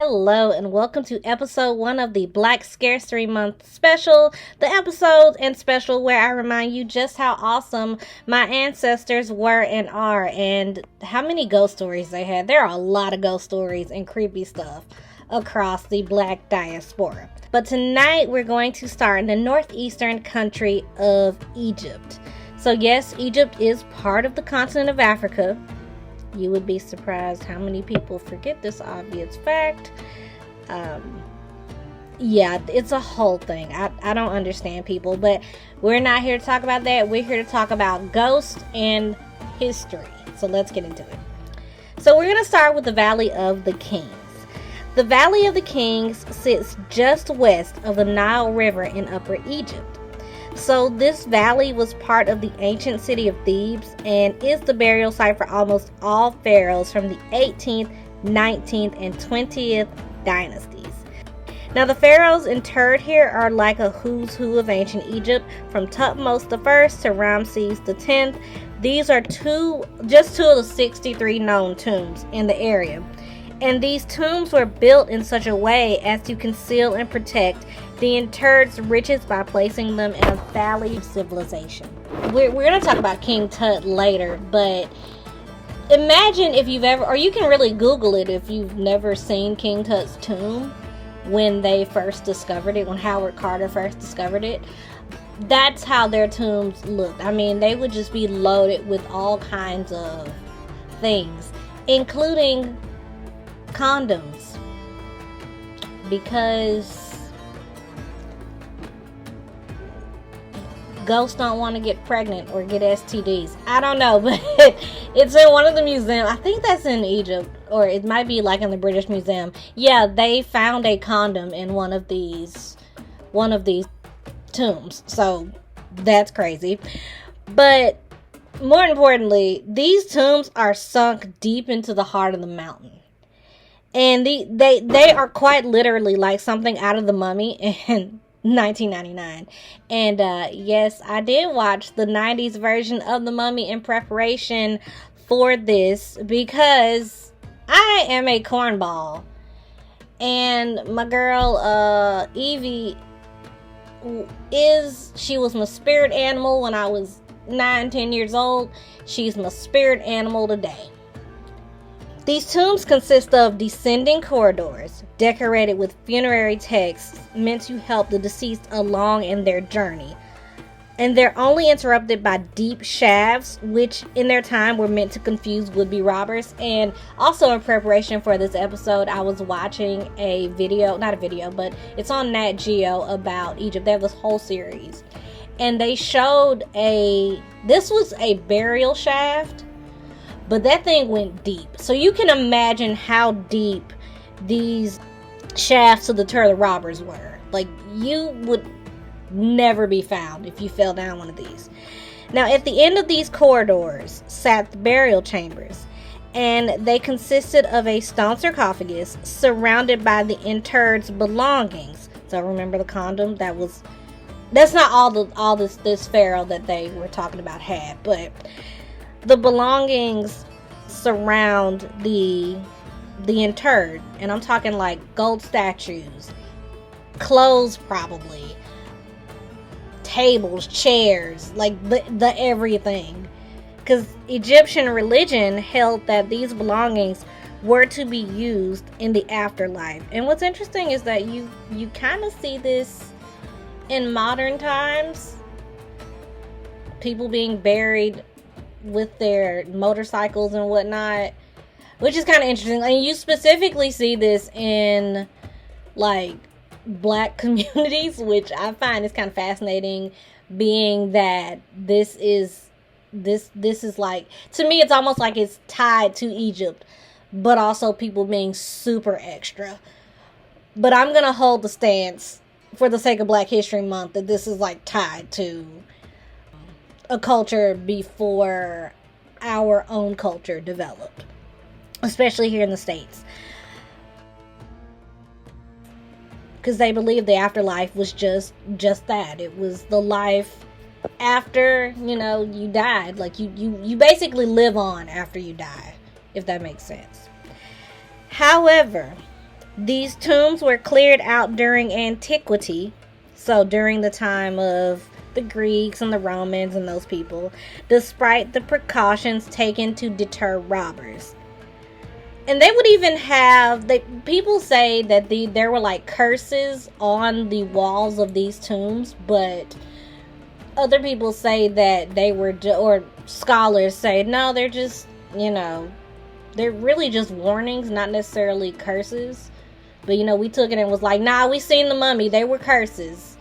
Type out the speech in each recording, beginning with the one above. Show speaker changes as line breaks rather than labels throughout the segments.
Hello and welcome to episode 1 of the Black Scarcity Month special, the episode and special where I remind you just how awesome my ancestors were and are and how many ghost stories they had. There are a lot of ghost stories and creepy stuff across the Black Diaspora. But tonight we're going to start in the northeastern country of Egypt. So yes, Egypt is part of the continent of Africa. You would be surprised how many people forget this obvious fact. Yeah, it's a whole thing. I don't understand people, but we're not here to talk about that. We're here to talk about ghosts and history. So let's get into it. So we're going to start with the Valley of the Kings. The Valley of the Kings sits just west of the Nile River in Upper Egypt. So this valley was part of the ancient city of Thebes and is the burial site for almost all pharaohs from the 18th, 19th, and 20th dynasties. Now the pharaohs interred here are like a who's who of ancient Egypt, from Thutmose I to Ramses X. These are just two of the 63 known tombs in the area. And these tombs were built in such a way as to conceal and protect the interred's riches by placing them in a valley of civilization. We're going to talk about King Tut later, but imagine if you've ever, or you can really Google it if you've never seen King Tut's tomb when they first discovered it, when Howard Carter first discovered it. That's how their tombs looked. I mean, they would just be loaded with all kinds of things, including condoms, because ghosts don't want to get pregnant or get STDs. I don't know, but it's in one of the museums. I think that's in Egypt, or it might be like in the British Museum. Yeah, they found a condom in one of these tombs. So that's crazy. But more importantly, these tombs are sunk deep into the heart of the mountain. And they are quite literally like something out of The Mummy in 1999. And yes, I did watch the 90s version of The Mummy in preparation for this because I am a cornball. And my girl Evie she was my spirit animal when I was 9-10 years old. She's my spirit animal today. These tombs consist of descending corridors decorated with funerary texts meant to help the deceased along in their journey. And they're only interrupted by deep shafts, which in their time were meant to confuse would-be robbers. And also in preparation for this episode, I was watching a video, not a video, but it's on Nat Geo about Egypt. They have this whole series. And they showed this was a burial shaft, but that thing went deep. So you can imagine how deep these shafts to deter the robbers were. Like, you would never be found if you fell down one of these. Now, at the end of these corridors sat the burial chambers, and they consisted of a stone sarcophagus surrounded by the interred's belongings. So remember the condom? That's not all this pharaoh that they were talking about had, but the belongings surround the interred, and I'm talking like gold statues, clothes, probably tables, chairs, like the everything, because Egyptian religion held that these belongings were to be used in the afterlife. And what's interesting is that you kind of see this in modern times, people being buried with their motorcycles and whatnot, which is kind of interesting. And you specifically see this in like black communities, which I find is kind of fascinating, being that this is like, to me it's almost like it's tied to Egypt, but also people being super extra. But I'm gonna hold the stance, for the sake of Black History Month, that this is like tied to a culture before our own culture developed, especially here in the States, because they believed the afterlife was just that. It was the life after, you died. Like you basically live on after you die, if that makes sense. However, These tombs were cleared out during antiquity, so during the time of the Greeks and the Romans and those people, despite the precautions taken to deter robbers. And they would even have, people say that there were like curses on the walls of these tombs, but other people say that they were, or scholars say, no, they're just, they're really just warnings, not necessarily curses. But, we took it and was like, nah, we seen the mummy. They were curses.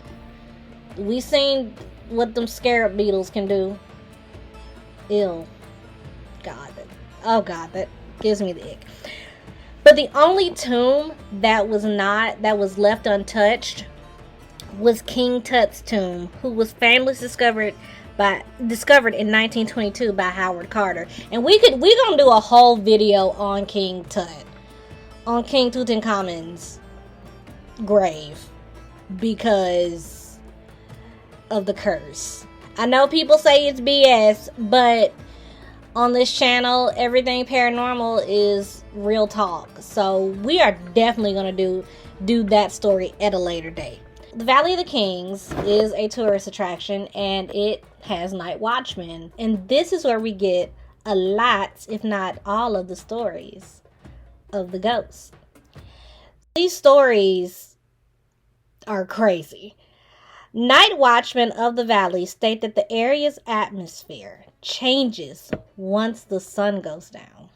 We seen what them scarab beetles can do. Ew. God. That gives me the ick. But the only tomb that was left untouched was King Tut's tomb, who was famously discovered in 1922 by Howard Carter. And we're gonna do a whole video on King Tut, on King Tutankhamun's grave, because of the curse. I know people say it's BS, but on this channel, everything paranormal is real talk. So we are definitely gonna do that story at a later date. The Valley of the Kings is a tourist attraction, and it has night watchmen. And this is where we get a lot, if not all, of the stories of the ghosts. These stories are crazy. Night watchmen of the valley state that the area's atmosphere changes once the sun goes down.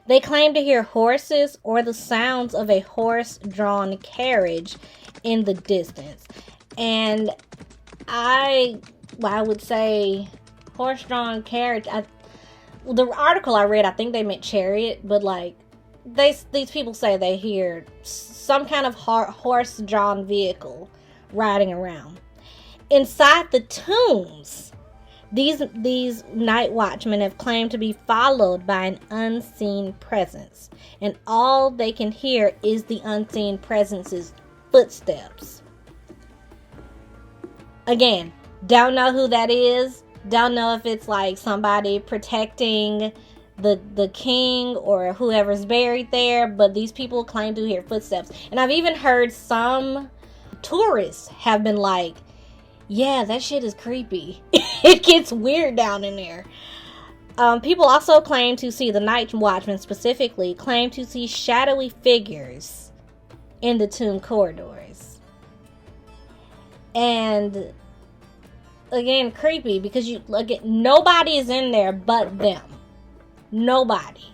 They claim to hear horses or the sounds of a horse-drawn carriage in the distance. And I would say horse-drawn carriage. The article I read, I think they meant chariot, but like these people say they hear some kind of horse-drawn vehicle riding around. Inside the tombs, these night watchmen have claimed to be followed by an unseen presence, and all they can hear is the unseen presence's footsteps. Again, don't know who that is. Don't know if it's like somebody protecting the king or whoever's buried there, but these people claim to hear footsteps. And I've even heard some tourists have been like, yeah, that shit is creepy. It gets weird down in there. People also claim to see, the night watchmen specifically claim to see shadowy figures in the tomb corridors. And again, creepy, because nobody is in there but them. Nobody.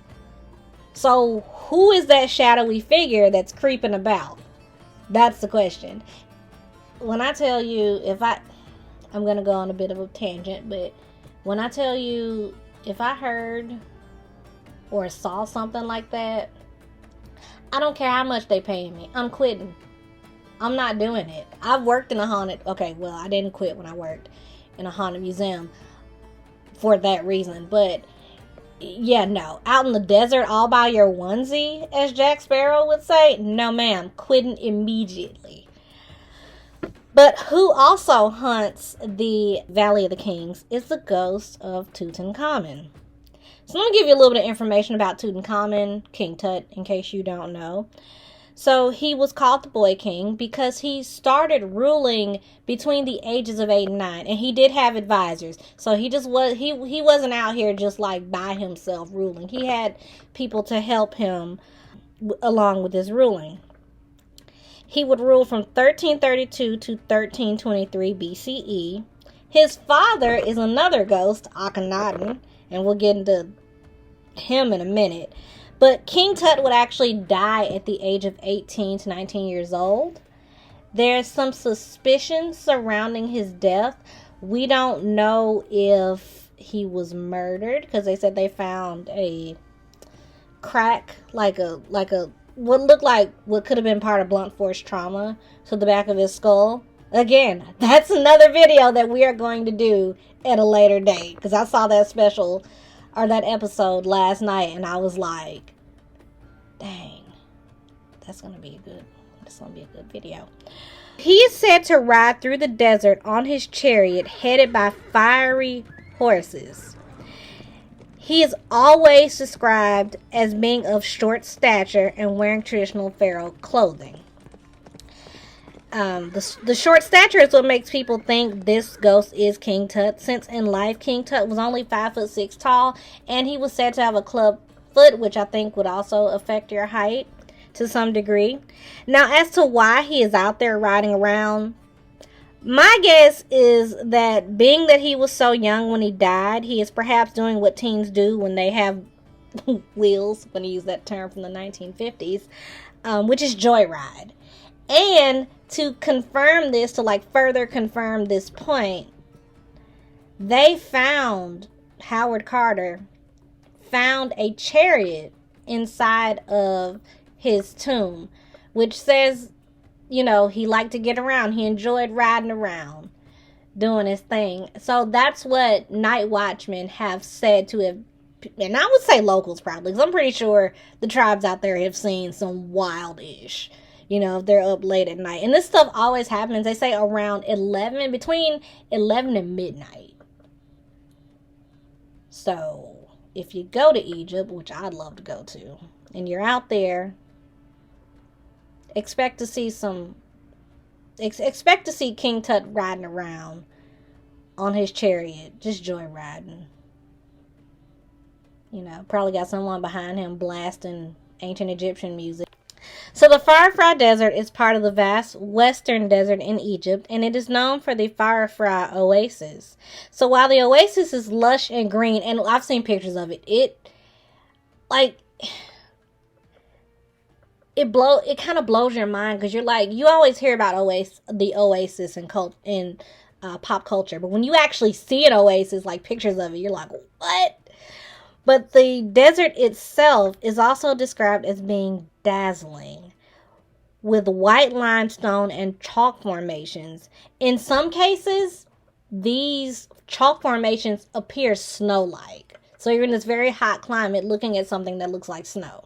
So who is that shadowy figure that's creeping about? That's the question. When I tell you, I'm going to go on a bit of a tangent, but when I tell you, if I heard or saw something like that, I don't care how much they paying me. I'm quitting. I'm not doing it. I've worked in a haunted, I didn't quit when I worked in a haunted museum for that reason, but yeah, no. Out in the desert all by your onesie, as Jack Sparrow would say, no ma'am, quitting immediately. But who also haunts the Valley of the Kings is the ghost of Tutankhamun. So I'm going to give you a little bit of information about Tutankhamun, King Tut, in case you don't know. So he was called the Boy King because he started ruling between the ages of 8 and 9. And he did have advisors. So he wasn't out here just like by himself ruling. He had people to help him along with his ruling. He would rule from 1332 to 1323 BCE. His father is another ghost, Akhenaten, and we'll get into him in a minute. But King Tut would actually die at the age of 18 to 19 years old. There's some suspicion surrounding his death. We don't know if he was murdered, because they said they found a crack, like what looked like what could have been part of blunt force trauma to the back of his skull. Again, that's another video that we are going to do at a later date, because I saw that that episode last night, and I was like, dang, that's gonna be a good video. He is said to ride through the desert on his chariot headed by fiery horses. He is always described as being of short stature and wearing traditional pharaoh clothing. The short stature is what makes people think this ghost is King Tut, since in life King Tut was only 5'6" tall, and he was said to have a club foot, which I think would also affect your height to some degree. Now, as to why he is out there riding around, my guess is that being that he was so young when he died, he is perhaps doing what teens do when they have wheels, when you use that term from the 1950s, which is joyride. And to confirm this, to like further confirm this point, they found, Howard Carter found a chariot inside of his tomb, which says, you know, he liked to get around. He enjoyed riding around, doing his thing. So that's what night watchmen have said to have, and I would say locals probably, because I'm pretty sure the tribes out there have seen some wild-ish, you know, if they're up late at night. And this stuff always happens, they say around 11, between 11 and midnight. So if you go to Egypt, which I'd love to go to, and you're out there, expect to see King Tut riding around on his chariot, just joyriding. You know, probably got someone behind him blasting ancient Egyptian music. So the Farafra Desert is part of the vast western desert in Egypt, and it is known for the Farafra Oasis. So while the oasis is lush and green, and I've seen pictures of it, it kind of blows your mind, because you're like, you always hear about the oasis in pop culture, but when you actually see an oasis, like pictures of it, you're like, what? But the desert itself is also described as being dazzling, with white limestone and chalk formations. In some cases, these chalk formations appear snow-like. So you're in this very hot climate looking at something that looks like snow.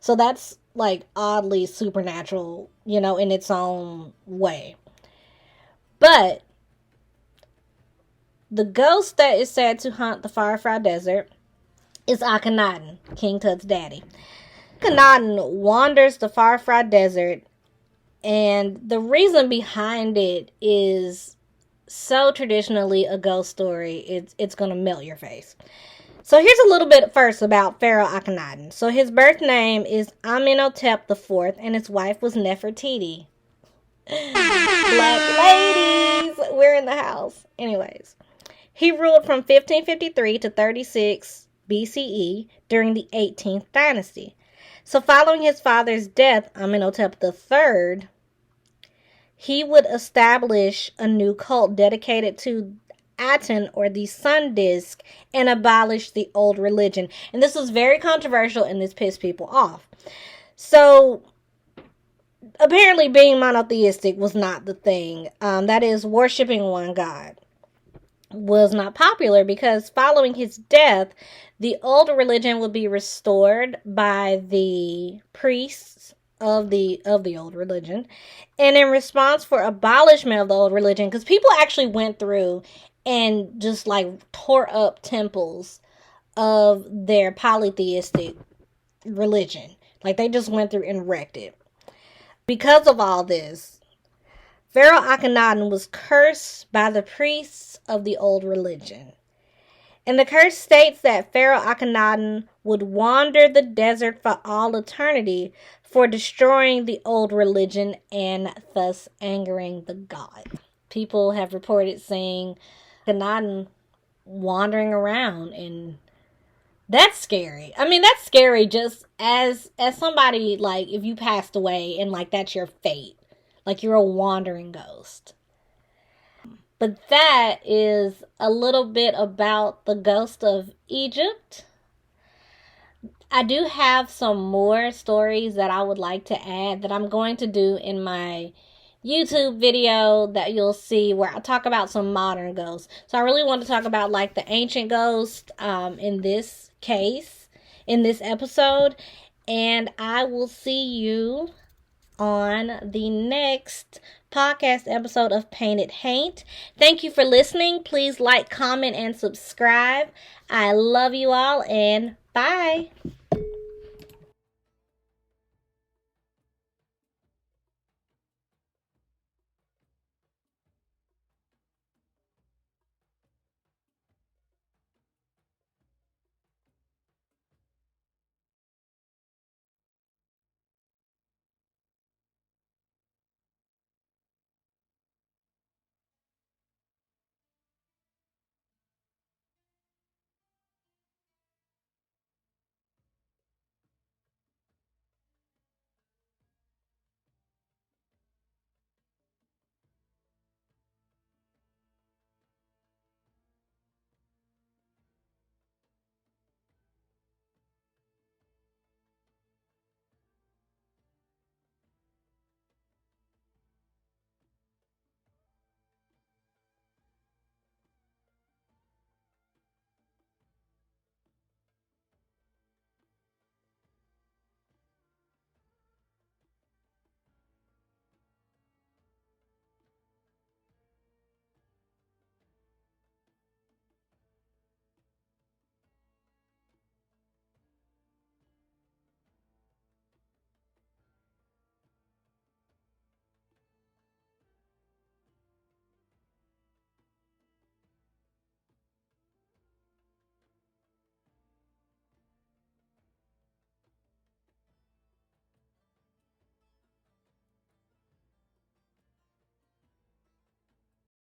So that's like oddly supernatural, you know, in its own way. But the ghost that is said to haunt the Farafra Desert is Akhenaten, King Tut's daddy. Akhenaten wanders the Farafra Desert, and the reason behind it is so traditionally a ghost story, it's going to melt your face. So here's a little bit first about Pharaoh Akhenaten. So his birth name is Amenhotep IV, and his wife was Nefertiti. Black ladies, we're in the house. Anyways, he ruled from 1553 to 36 BCE during the 18th dynasty. So following his father's death, Amenhotep III, he would establish a new cult dedicated to Aten, or the sun disk, and abolish the old religion. And this was very controversial, and this pissed people off. So apparently being monotheistic was not the thing. That is, worshiping one god was not popular, because following his death, the old religion would be restored by the priests of the old religion. And in response for abolishment of the old religion, because people actually went through and just like tore up temples of their polytheistic religion. Like they just went through and wrecked it. Because of all this, Pharaoh Akhenaten was cursed by the priests of the old religion. And the curse states that Pharaoh Akhenaten would wander the desert for all eternity for destroying the old religion and thus angering the god. People have reported seeing Akhenaten wandering around, and that's scary. I mean, that's scary just as somebody, like, if you passed away and like that's your fate. Like you're a wandering ghost. But that is a little bit about the ghost of Egypt. I do have some more stories that I would like to add that I'm going to do in my YouTube video that you'll see, where I talk about some modern ghosts. So I really want to talk about like the ancient ghost in this case, in this episode. And I will see you on the next podcast episode of Painted Haint. Thank you for listening. Please like, comment, and subscribe. I love you all, and bye.